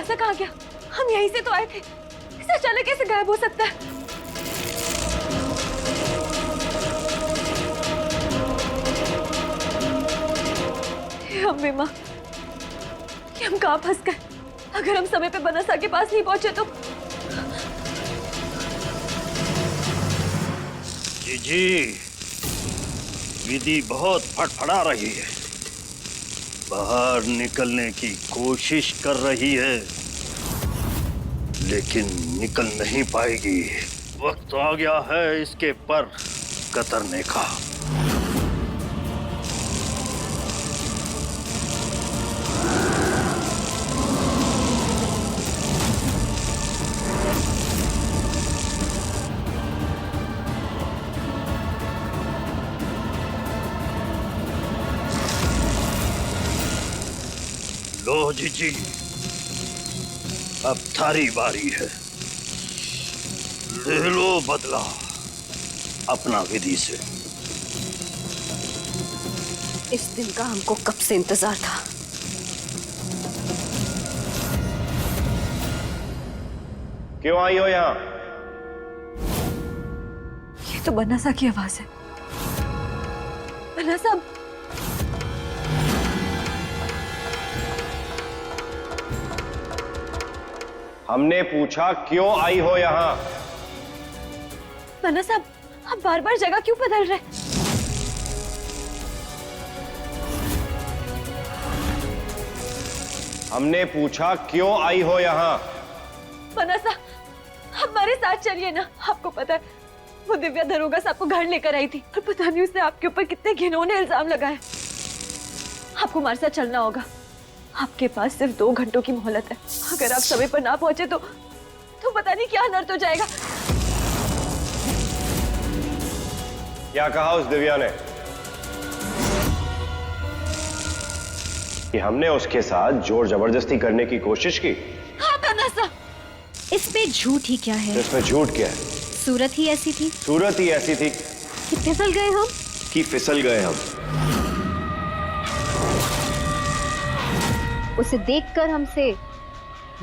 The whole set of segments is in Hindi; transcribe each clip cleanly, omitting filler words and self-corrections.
से कहाँ गया? हम यहीं से तो आए थे, इसे अचानक कैसे गायब हो सकता है? हे अम्बे माँ, ये हम कहाँ फंस गए? अगर हम समय पे बनसा के पास नहीं पहुंचे तो? जी, विधि बहुत फड़फड़ा रही है, बाहर निकलने की कोशिश कर रही है, लेकिन निकल नहीं पाएगी। वक्त आ गया है इसके पर कतरने का। लो जीजी, अब थारी बारी है, ले लो बदला अपना विधि से। इस दिन का हमको कब से इंतजार था। क्यों आई हो यहाँ? ये तो बनसा की आवाज है। बनसा, हमने पूछा क्यों आई हो यहाँ? बनसा, आप बार बार जगह क्यों बदल रहे? हमने पूछा क्यों आई हो यहाँ? बनसा, हमारे साथ चलिए ना। आपको पता है वो दिव्या दरोगा साहब को घर लेकर आई थी और पता नहीं उसने आपके ऊपर कितने घिनौने इल्जाम लगाए। आपको हमारे साथ चलना होगा। आपके पास सिर्फ 2 घंटों की मोहलत है। अगर आप समय पर ना पहुंचे तो पता नहीं क्या अनर्थ हो जाएगा। क्या कहा उस दिव्या ने? कि हमने उसके साथ जोर जबरदस्ती करने की कोशिश की? हाँ बनसा, इसमें झूठ ही क्या है? इसमें झूठ क्या है? सूरत ही ऐसी थी। सूरत ही ऐसी थी कि फिसल गए हम। उसे देखकर हमसे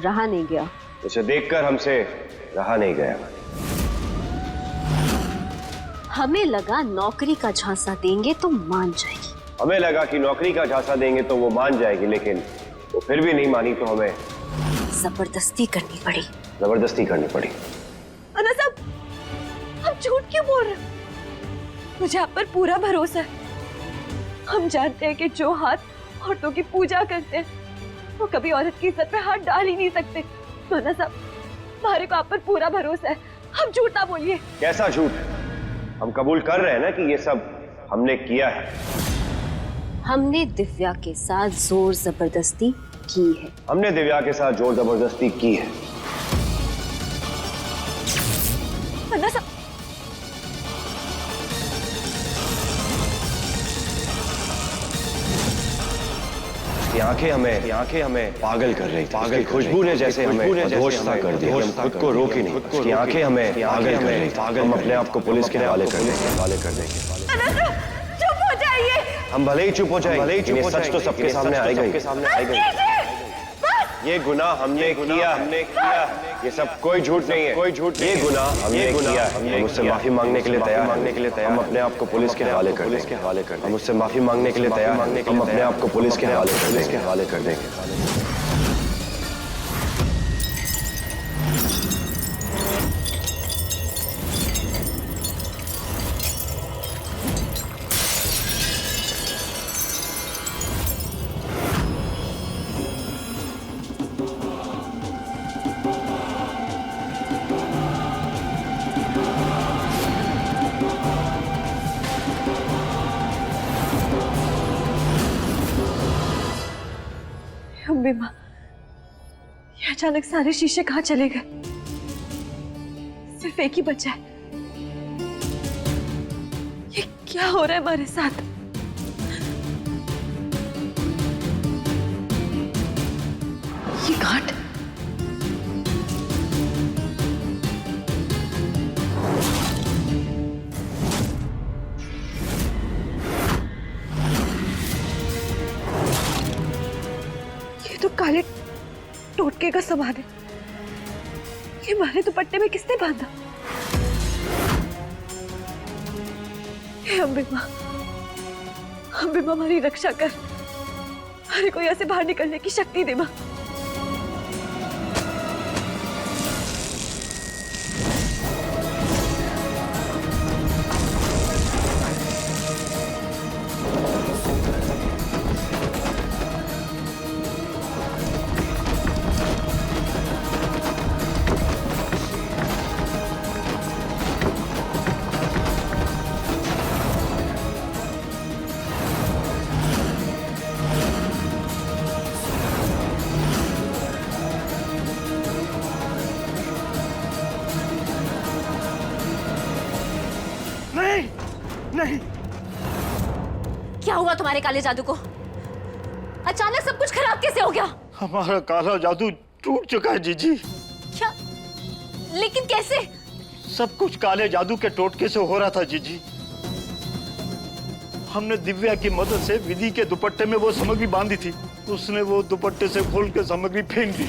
रहा नहीं गया। उसे देखकर हमसे रहा नहीं गया। हमें लगा नौकरी का झांसा देंगे तो मान जाएगी। हमें लगा कि नौकरी का झांसा देंगे तो वो मान जाएगी, लेकिन वो फिर भी नहीं मानी, तो हमें जबरदस्ती करनी पड़ी। जबरदस्ती करनी पड़ी। बनसा, आप झूठ क्यों बोल रहे? मुझे आप पर पूरा भरोसा है। हम जानते हैं कि जो हाथ औरतों की पूजा करते हैं वो कभी औरत की इज्जत पे हाथ डाल ही नहीं सकते। बनसा, हमारे को आप पर पूरा भरोसा है। हम झूठ ना बोलिए। कैसा झूठ? हम कबूल कर रहे हैं ना कि ये सब हमने किया है। हमने दिव्या के साथ जोर जबरदस्ती की है। हमने दिव्या के साथ जोर जबरदस्ती की है। बनसा, की आंखें हमें पागल कर रही थी। पागल खुशबू ने जैसे हमें होश सा कर दिया। हम खुद को रोक ही नहीं। उसकी आंखें हमें पागल कर रही थी। हम अपने आप को पुलिस के हवाले कर देंगे। बनसा, चुप हो जाइए। हम भले ही चुप हो जाएं, लेकिन ये सच तो सबके सामने आएगा। ये गुनाह हमने किया। ये सब कोई झूठ नहीं है। ये गुनाह हमने किया। हम उससे माफी मांगने के लिए तैयार। हम अपने आप को पुलिस के हवाले कर देंगे। हम उससे माफी मांगने के लिए तैयार। हम अपने आप को पुलिस के हवाले कर देंगे। अम्बे माँ, ये अचानक सारे शीशे कहाँ चले गए? सिर्फ एक ही बचा है। ये क्या हो रहा है हमारे साथ? ये घाट, काले टोटे टोटके का सामान है। ये हमारे दुपट्टे में किसने बांधा? हे अम्बे माँ, अम्बे माँ हमारी रक्षा कर, हमें कोई ऐसे बाहर निकलने की शक्ति दे माँ। नहीं नहीं, क्या हुआ तुम्हारे काले जादू को? अचानक सब कुछ खराब कैसे हो गया? हमारा काला जादू टूट चुका है जीजी। क्या? लेकिन कैसे? सब कुछ काले जादू के टोटके से हो रहा था जीजी। हमने दिव्या की मदद से विधि के दुपट्टे में वो सामग्री बांधी थी, उसने वो दुपट्टे से खोल के सामग्री फेंक दी।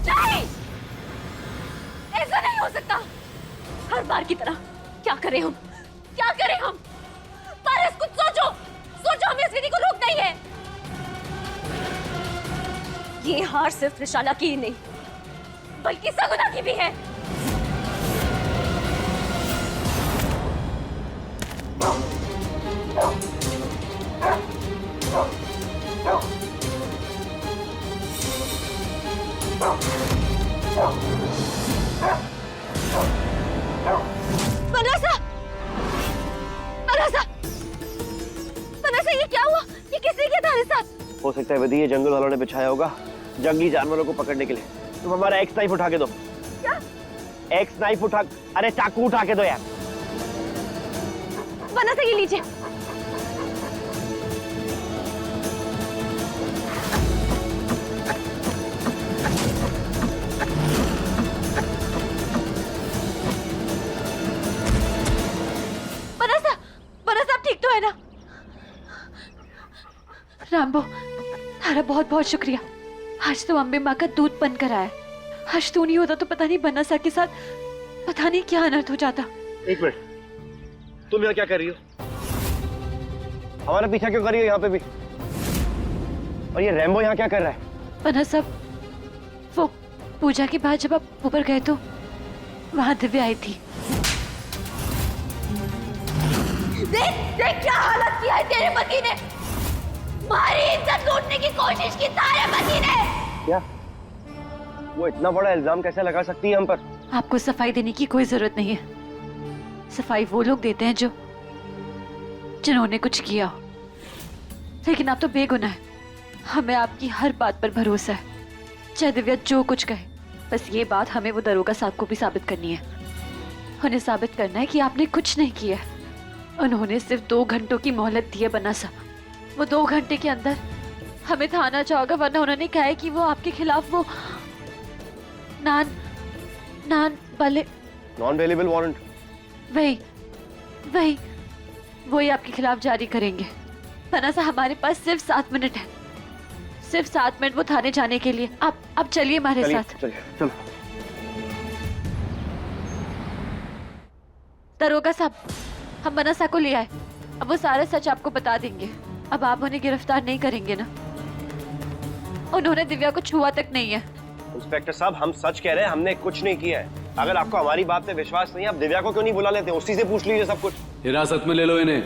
नहीं, ऐसा नहीं हो सकता। हर बार की तरह क्या करें हम? क्या करें हम? पारस, कुछ सोचो, सोचो, हमें इस विधि को रोकना ही है। ये हार सिर्फ त्रिशाला की ही नहीं, बल्कि सगुना की भी है। बनरसा! बनरसा! बनरसा, ये क्या हुआ? ये किसने किया तुम्हारे साथ? हो सकता है विधि ये जंगल वालों ने बिछाया होगा जंगली जानवरों को पकड़ने के लिए। तुम हमारा एक्स नाइफ उठा के दो। क्या? एक्स नाइफ उठा, अरे चाकू उठा के दो यार। बनरसा, ये लीजिए। बनरसा, बनरसा, आप ठीक तो है ना? रामबो, तारा बहुत बहुत शुक्रिया। आज तो अम्बे माँ का दूध बनकर आया। आज तू नहीं होता तो पता नहीं बनरसा के साथ पता नहीं क्या अनर्थ हो जाता। एक मिनट, तुम यहाँ क्या कर रही हो? हमारा पीछा क्यों कर रही हो यहाँ पे भी? और ये रैम्बो यहाँ क्या कर रहा है? बनरसा, वो पूजा के बाद जब आप ऊपर गए तो वहां दिव्या आई थी। देख देख क्या हालत किया है तेरे पति ने। हमारी इज्जत लूटने की कोशिश की तारे पति ने। क्या? वो इतना बड़ा इल्जाम कैसे लगा सकती है हम पर? आपको सफाई देने की कोई जरूरत नहीं है। सफाई वो लोग देते हैं जो जिन्होंने कुछ किया हो। लेकिन आप तो बेगुनाह है। हमें आपकी हर बात पर भरोसा है, चाहे दिव्या जो कुछ कहे। बस ये बात हमें वो दरोगा साहब को भी साबित करनी है। उन्हें साबित करना है कि आपने कुछ नहीं किया। उन्होंने सिर्फ 2 घंटों की मोहलत दी है बनरसा। वो 2 घंटे के अंदर हमें थाना जाओगा, वरना उन्होंने कहा है कि वो आपके खिलाफ वो नॉन अवेलेबल वारंट, वही आपके खिलाफ जारी करेंगे। बनरसा, हमारे पास सिर्फ 7 मिनट है, सिर्फ 7 मिनट वो थाने जाने के लिए। आप चलिए हमारे साथ। चलो। दरोगा साहब, हम बनरसा को ले आए। अब वो सारा सच आपको बता देंगे। अब आप उन्हें गिरफ्तार नहीं करेंगे ना? उन्होंने दिव्या को छुआ तक नहीं है। इंस्पेक्टर साहब, हम सच कह रहे हैं, हमने कुछ नहीं किया है। अगर आपको हमारी बात पे विश्वास नहीं है, आप दिव्या को क्यों नहीं बुला लेते? उसी से पूछ लीजिए सब कुछ। हिरासत में ले लो इन्हें।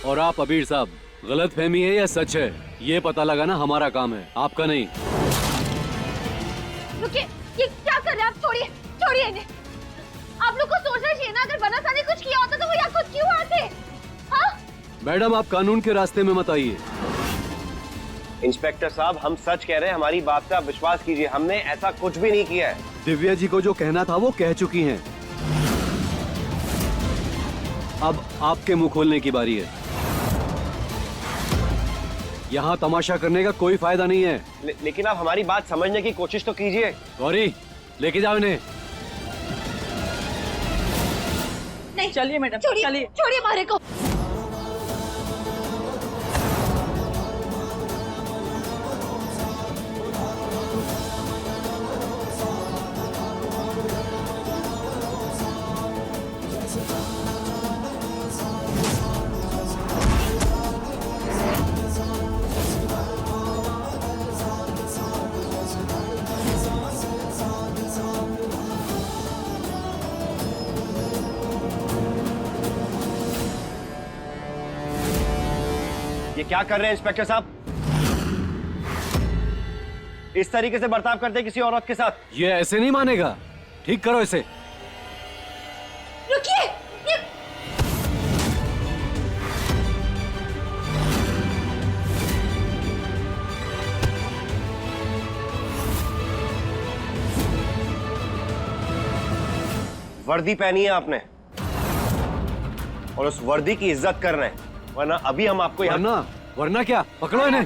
और आप अबीर साहब, गलत फहमी है या सच है, ये पता लगाना हमारा काम है, आपका नहीं। रुकिए, ये क्या कर रहे हैं आप? छोड़िए इन्हें। आप लोग को सोचना चाहिए ना, अगर बनरसा ने कुछ किया होता तो वो यहाँ खुद क्यों आते? हाँ? मैडम, आप कानून के रास्ते में मत आइए। इंस्पेक्टर साहब, हम सच कह रहे हैं, हमारी बात पे आप विश्वास कीजिए। हमने ऐसा कुछ भी नहीं किया है। दिव्या जी को जो कहना था वो कह चुकी हैं। अब आपके मुंह खोलने की बारी है। यहाँ तमाशा करने का कोई फायदा नहीं है। लेकिन आप हमारी बात समझने की कोशिश तो कीजिए। गौरी, लेके जाओ इन्हें। नहीं, चलिए मैडम, चलिए। छोड़िए मारे को। क्या कर रहे हैं इंस्पेक्टर साहब? इस तरीके से बर्ताव करते हैं किसी औरत के साथ? ये ऐसे नहीं मानेगा, ठीक करो इसे। रुकिए, ये वर्दी पहनी है आपने और उस वर्दी की इज्जत कर रहे हैं, वरना अभी हम आपको यहाँ। वरना क्या? पकड़ो इन्हें।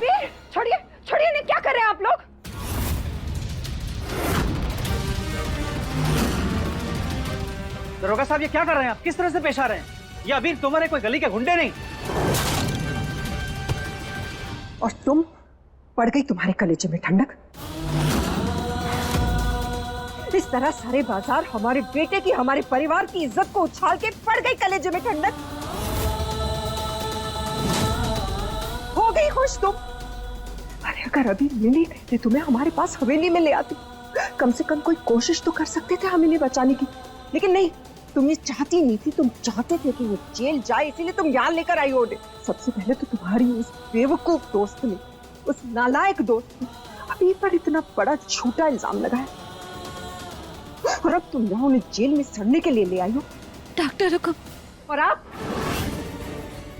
छोड़िए छोड़िए इन्हें, क्या कर रहे हैं आप लोग? दरोगा साहब, ये क्या कर रहे हैं आप? किस तरह से पेश आ रहे हैं? ये अभी तुम्हारे कोई गली के गुंडे नहीं। और तुम पड़ गई तुम्हारे कलेजे में ठंडक। इस तरह सारे बाजार हमारे बेटे की, हमारे परिवार की इज्जत को उछाल के पड़ गई कलेजे में ठंडक। हो गई खुश तुम? अरे अगर अभी मिली तो तुम्हें हमारे पास हवेली में ले आती, कम से कम कोई कोशिश तो कर सकते थे हम इन्हें बचाने की। लेकिन नहीं, तुम ये चाहती नहीं थी, तुम चाहते थे कि वो जेल जाए, इसीलिए तुम यहाँ लेकर आई हो। सबसे पहले तो तुम्हारी उस बेवकूफ दोस्त ने, उस नालायक दोस्त ने अभी पर इतना बड़ा झूठा इल्जाम लगाया, और अब तुम यहाँ उन्हें जेल में सड़ने के लिए ले आई हो। डॉक्टर हुक्म। और आप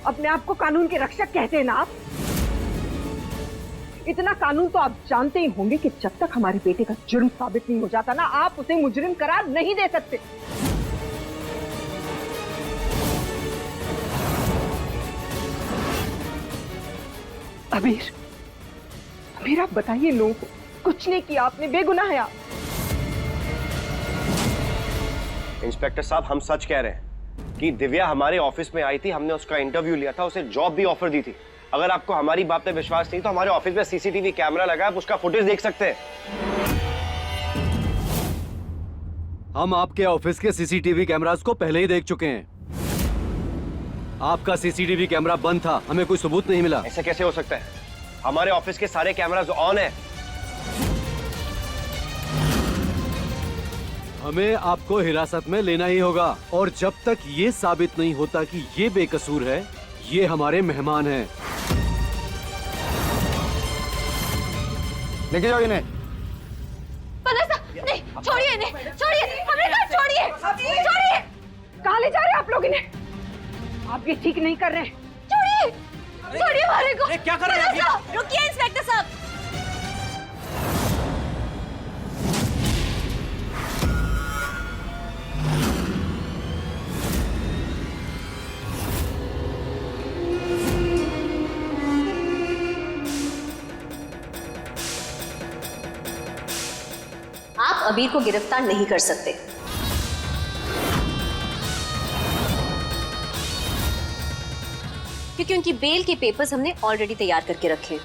अपने आप को कानून के रक्षक कहते हैं ना आप? इतना कानून तो आप जानते ही होंगे कि जब तक हमारे बेटे का जुर्म साबित नहीं हो जाता ना, आप उसे मुजरिम करार नहीं दे सकते। अमीर, अमीर आप बताइए लोगों को, कुछ नहीं किया आपने, बेगुनाह है आप। इंस्पेक्टर साहब, हम सच कह रहे हैं कि दिव्या हमारे ऑफिस में आई थी, हमने उसका इंटरव्यू लिया था, उसे जॉब भी ऑफर दी थी। अगर आपको हमारी बात पे विश्वास नहीं तो हमारे ऑफिस में सीसीटीवी कैमरा लगा है, आप उसका फुटेज देख सकते हैं। हम आपके ऑफिस के सीसीटीवी कैमरास को पहले ही देख चुके हैं। आपका सीसीटीवी कैमरा बंद था, हमें कोई सबूत नहीं मिला। ऐसे कैसे हो सकता है? हमारे ऑफिस के सारे कैमरास ऑन है। हमें आपको हिरासत में लेना ही होगा, और जब तक ये साबित नहीं होता कि ये बेकसूर है, ये हमारे मेहमान हैं। लेके जाओ इन्हें। वनसा, नहीं, छोड़िए इन्हें, छोड़िए, हमें ना छोड़िए, छोड़िए। कहाँ ले जा रहे हैं आप लोग इन्हें? आप ये ठीक नहीं कर रहे हैं। छोड़िए, छोड़िए हमारे को। क्या कर रहे हैं आप? रुकिए इंस्पेक्टर साहब। आप अबीर को गिरफ्तार नहीं कर सकते, क्योंकि उनकी बेल के पेपर्स हमने ऑलरेडी तैयार करके रखे हैं।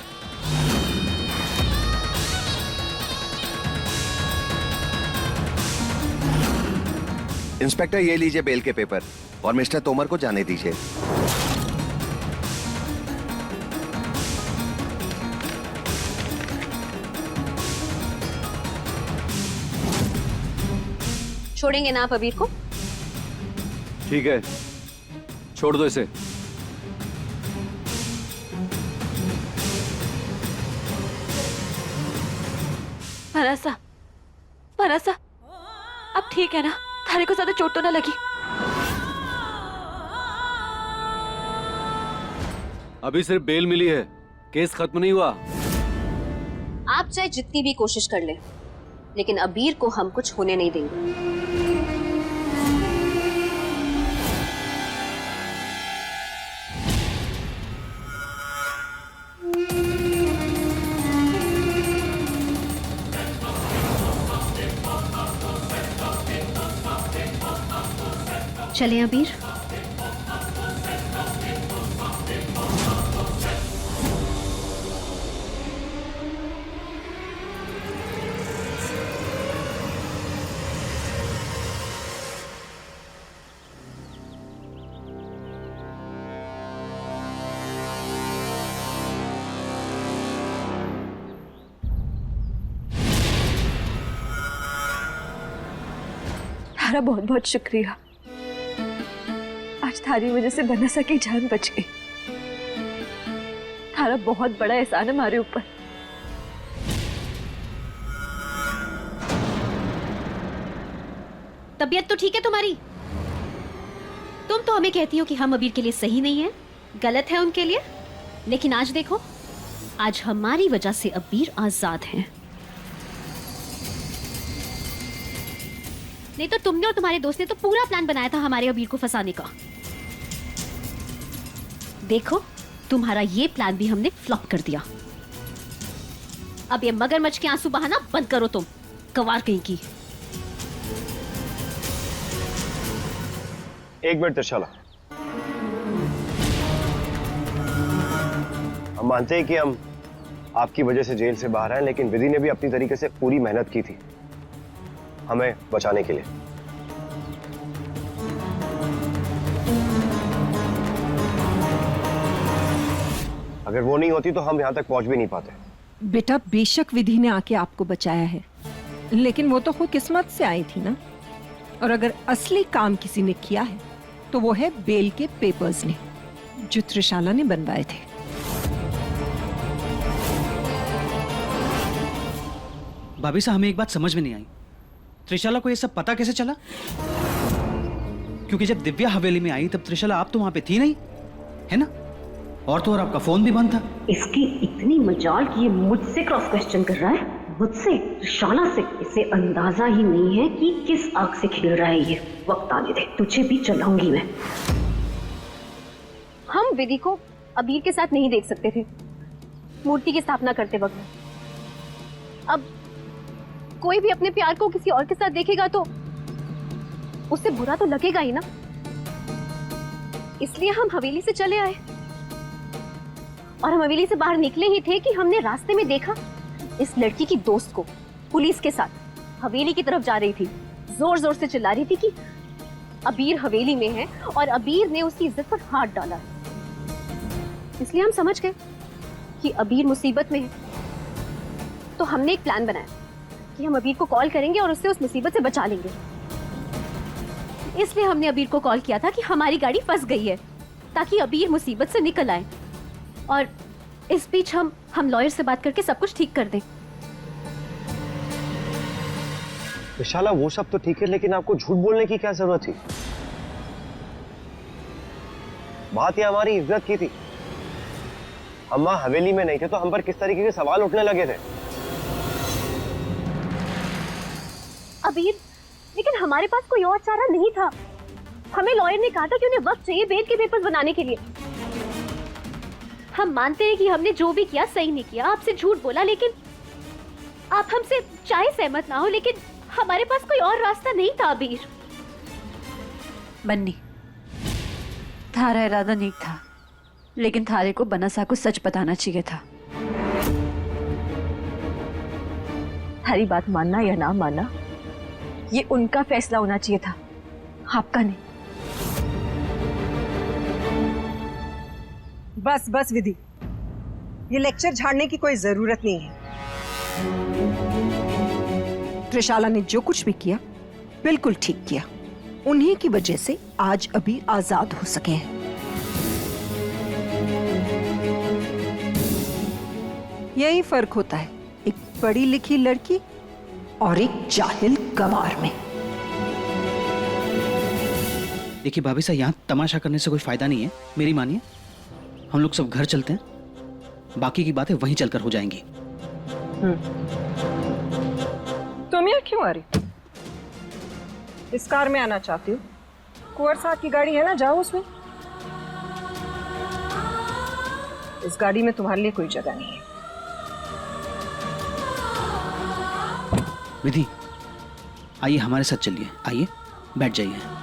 इंस्पेक्टर, ये लीजिए बेल के पेपर, और मिस्टर तोमर को जाने दीजिए। छोड़ेंगे ना आप अबीर को? ठीक है, छोड़ दो इसे। भरोसा, भरोसा, अब ठीक है ना? थारे को ज्यादा चोट तो ना लगी? अभी सिर्फ बेल मिली है, केस खत्म नहीं हुआ। आप चाहे जितनी भी कोशिश कर लें, लेकिन अबीर को हम कुछ होने नहीं देंगे। चलें अबीर। थारा बहुत बहुत शुक्रिया, आज थारी वजह से बनसा की जान बच गई। तुम्हारा बहुत बड़ा एहसान है हमारे ऊपर। तबीयत तो ठीक है तुम्हारी? तुम तो हमें कहती हो कि हम अबीर के लिए सही नहीं है, गलत है उनके लिए, लेकिन आज देखो, आज हमारी वजह से अबीर आजाद हैं। नहीं तो तुमने और तुम्हारे दोस्त ने तो पूरा प्लान बनाया था हमारे अबीर को फंसाने का। देखो, तुम्हारा ये प्लान भी हमने फ्लॉप कर दिया। अब ये मगरमच्छ के आंसू बहाना बंद करो तुम, गंवार कहीं की। एक मिनट त्रिशाला, हम मानते हैं कि हम आपकी वजह से जेल से बाहर आए, लेकिन विधि ने भी अपनी तरीके से पूरी मेहनत की थी हमें बचाने के लिए। अगर वो नहीं होती तो हम यहां तक पहुंच भी नहीं पाते। बेटा, बेशक विधि ने आके आपको बचाया है, लेकिन वो तो खुद किस्मत से आई थी ना। और अगर असली काम किसी ने किया है तो वो है बेल के पेपर्स ने, जो त्रिशाला ने बनवाए थे। भाभी साहब, हमें एक बात समझ में नहीं आई, त्रिशाला को ये सब पता कैसे चला? क्योंकि जब दिव्या हवेली में आई तब त्रिशाला आप तो वहां पे थी नहीं, है ना? और तो और आपका फोन भी बंद था। इसकी इतनी मजाल कि ये मुझसे क्रॉस क्वेश्चन कर रहा है, मुझसे, त्रिशाला से। इसे अंदाजा ही नहीं है कि किस आग से खेल रहा है ये। वक्त आने दे, तुझे भी चलाऊंगी मैं। हम विधि को अबीर के साथ नहीं देख सकते थे मूर्ति की स्थापना करते वक्त। अब कोई भी अपने प्यार को किसी और के साथ देखेगा तो उससे बुरा तो लगेगा ही ना। इसलिए हम हवेली से चले आए, और हम हवेली से बाहर निकले ही थे कि हमने रास्ते में देखा इस लड़की की दोस्त को पुलिस के साथ हवेली की तरफ जा रही थी। जोर जोर से चिल्ला रही थी कि अबीर हवेली में है और अबीर ने उसकी इज्जत पर हाथ डाला है। इसलिए हम समझ गए कि अबीर मुसीबत में है, तो हमने एक प्लान बनाया कि हम अबीर को कॉल करेंगे और उससे उस मुसीबत से बचा लेंगे। इसलिए हमने अबीर को कॉल किया था कि हमारी गाड़ी फंस गई है, ताकि अबीर मुसीबत से निकल आए। और इस बीच हम लॉयर से बात करके सब कुछ ठीक कर दें। त्रिशाला, वो सब तो ठीक है, लेकिन आपको झूठ बोलने की क्या जरूरत थी? बात ये हमारी इज्जत की थी। हम वहां हवेली में नहीं थे तो हम पर किस तरीके के सवाल उठने लगे थे। अबीर, लेकिन हमारे पास कोई और चारा नहीं था। हमें लॉयर ने कहा था कि उन्हें वक्त चाहिए बेल के पेपर्स बनाने के लिए। हम मानते हैं कि हमने जो भी किया सही नहीं किया, आपसे झूठ बोला, लेकिन आप हमसे चाहे सहमत ना हो, लेकिन हमारे पास कोई और रास्ता नहीं था। अबीर, बन्नी, थारा इरादा नहीं था, लेकिन थारे को बनसा को सच बताना चाहिए था। हरी बात मानना या ना मानना, ये उनका फैसला होना चाहिए था, आपका नहीं। बस बस विधि, ये लेक्चर झाड़ने की कोई जरूरत नहीं है। त्रिशाला ने जो कुछ भी किया बिल्कुल ठीक किया। उन्हीं की वजह से आज अभी आजाद हो सके हैं। यही फर्क होता है एक पढ़ी लिखी लड़की और एक जाहिल गंवार में। देखिए भाभी साहब, यहाँ तमाशा करने से कोई फायदा नहीं है, मेरी मानिए। हम लोग सब घर चलते हैं, बाकी की बातें वहीं चलकर हो जाएंगी। तुम यहाँ क्यों आ रही? इस कार में आना चाहती हो? कुंवर साहब की गाड़ी है ना, जाओ उसमें। इस गाड़ी में तुम्हारे लिए कोई जगह नहीं है। विधि, आइए हमारे साथ चलिए, आइए बैठ जाइए।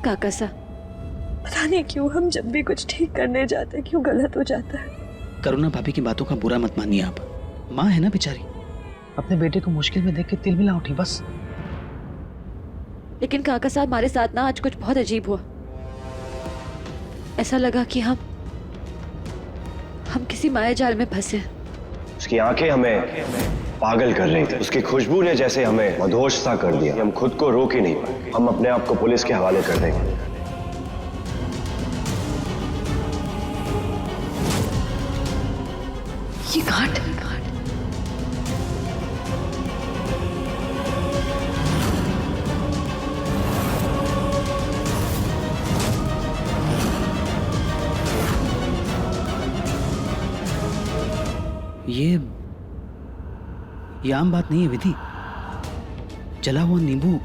काका सा, पता नहीं क्यों हम जब भी कुछ ठीक करने जाते हैं क्यों गलत हो जाता है। करुणा भाभी की बातों का बुरा मत मानिए आप, माँ है ना बेचारी, अपने बेटे को मुश्किल में देख के तिल मिला उठी बस। लेकिन काका साहब, हमारे साथ ना आज कुछ बहुत अजीब हुआ। ऐसा लगा कि हम किसी माया जाल में फंसे। उसकी आंखें हमें पागल कर रही थी। उसकी खुशबू ने जैसे हमें मदहोश सा कर दिया, हम खुद को रोक ही नहीं पाए। हम अपने आप को पुलिस के हवाले कर देंगे। ये घाट ये आम बात नहीं है विधि। जला हुआ नींबू,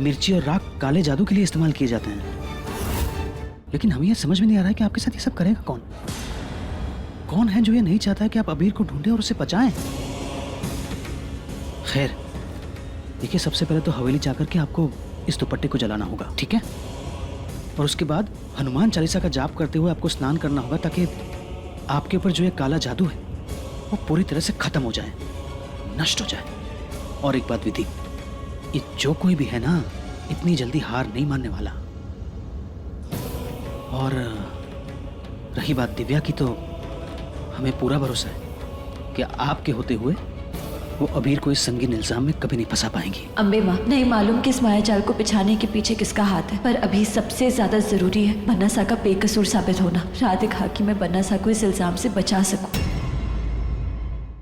मिर्ची और राख काले जादू के लिए इस्तेमाल किए जाते हैं। लेकिन हमें यह समझ में नहीं आ रहा है कि आपके साथ ये सब करेगा कौन? कौन है जो ये नहीं चाहता है कि आप अबीर को ढूंढें और उसे बचाएं? खैर, देखिए, सबसे पहले तो हवेली जाकर के आपको इस दुपट्टे को जलाना होगा, ठीक है? और उसके बाद हनुमान चालीसा का जाप करते हुए आपको स्नान करना होगा, ताकि आपके ऊपर जो ये काला जादू है वो पूरी तरह से खत्म हो जाए, नष्ट हो जाए। और एक बात विधि, ये जो कोई भी है ना, इतनी जल्दी हार नहीं मानने वाला। और रही बात दिव्या की, तो हमें पूरा भरोसा है कि आपके होते हुए वो अबीर को इस संगीन इल्जाम में कभी नहीं फंसा पाएंगी। अम्बे माँ, नहीं मालूम किस मायाजाल को पिछाने के पीछे किसका हाथ है, पर अभी सबसे ज्यादा जरूरी है बन्ना सा का बेकसूर साबित होना। राधिका की मैं बन्ना सा को इस इल्जाम से बचा सकूं।